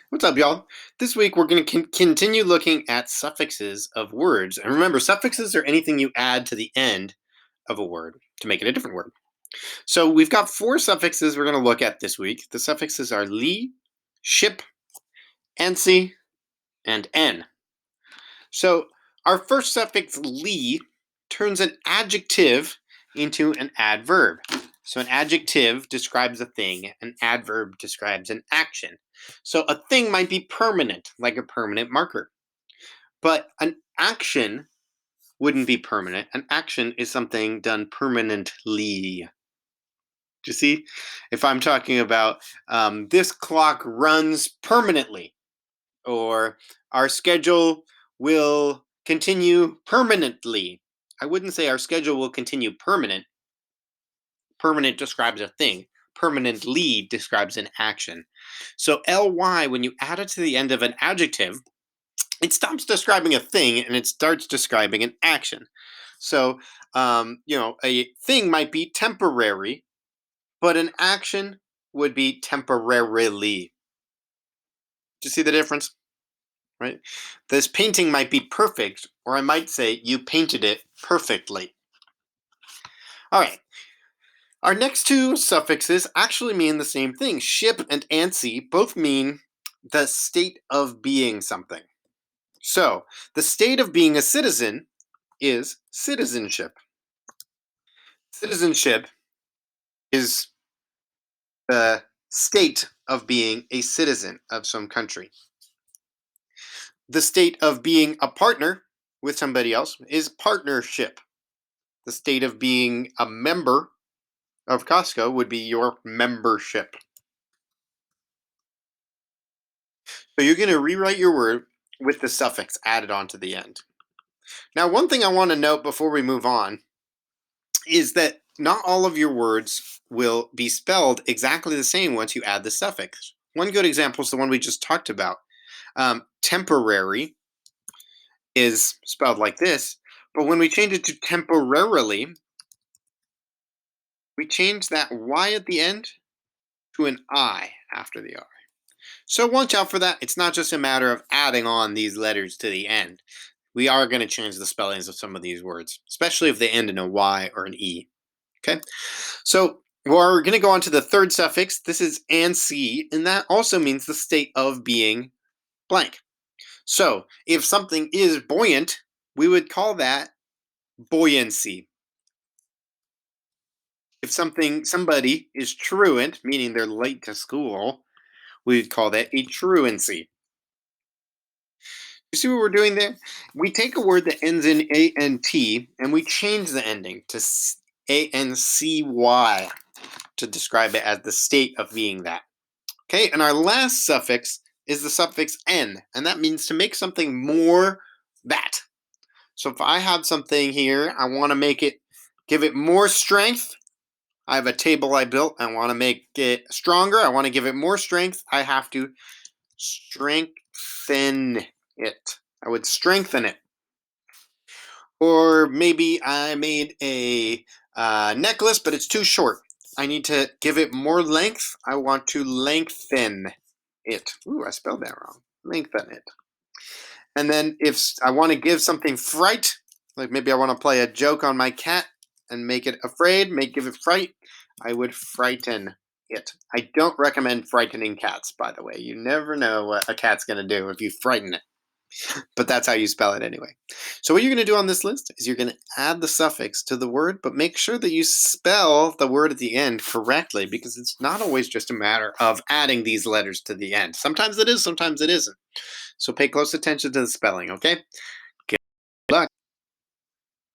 What's up, y'all? This week we're going to continue looking at suffixes of words. And remember, suffixes are anything you add to the end of a word to make it a different word. So we've got four suffixes we're going to look at this week. The suffixes are li, ship, ansi, and n. So our first suffix li turns an adjective into an adverb. So an adjective describes a thing, an adverb describes an action. So a thing might be permanent, like a permanent marker. But an action wouldn't be permanent. An action is something done permanently. Do you see? If I'm talking about this clock runs permanently, or our schedule will continue permanently, I wouldn't say our schedule will continue permanent. Permanent describes a thing. Permanently describes an action. So ly, when you add it to the end of an adjective, it stops describing a thing and it starts describing an action. So, a thing might be temporary, but an action would be temporarily. Do you see the difference? Right? This painting might be perfect, or I might say you painted it perfectly. All right. Our next two suffixes actually mean the same thing. Ship and ansi both mean the state of being something. So, the state of being a citizen is citizenship. Citizenship is the state of being a citizen of some country. The state of being a partner with somebody else is partnership. The state of being a member of Costco would be your membership. So you're going to rewrite your word with the suffix added onto the end. Now, one thing I want to note before we move on is that not all of your words will be spelled exactly the same once you add the suffix. One good example is the one we just talked about. Temporary is spelled like this, but when we change it to temporarily, we change that Y at the end to an I after the R. So watch out for that. It's not just a matter of adding on these letters to the end. We are going to change the spellings of some of these words, especially if they end in a Y or an E. Okay, so we're going to go on to the third suffix. This is ansi, and that also means the state of being blank. So if something is buoyant, we would call that buoyancy. If somebody is truant, meaning they're late to school, we would call that a truancy. You see what we're doing there? We take a word that ends in ant and we change the ending to ancy to describe it as the state of being that. Okay, and our last suffix is the suffix n, and that means to make something more that. So if I have something here, I want to give it more strength. I have a table I built. I want to make it stronger. I want to give it more strength. I have to strengthen it. I would strengthen it. Or maybe I made a necklace, but it's too short. I need to give it more length. I want to lengthen it. Ooh, I spelled that wrong. Lengthen it. And then if I want to give something fright, like maybe I want to play a joke on my cat and make it afraid, give it fright, I would frighten it. I don't recommend frightening cats, by the way. You never know what a cat's going to do if you frighten it. But that's how you spell it anyway. So what you're going to do on this list is you're going to add the suffix to the word, but make sure that you spell the word at the end correctly, because it's not always just a matter of adding these letters to the end. Sometimes it is, sometimes it isn't. So pay close attention to the spelling, okay?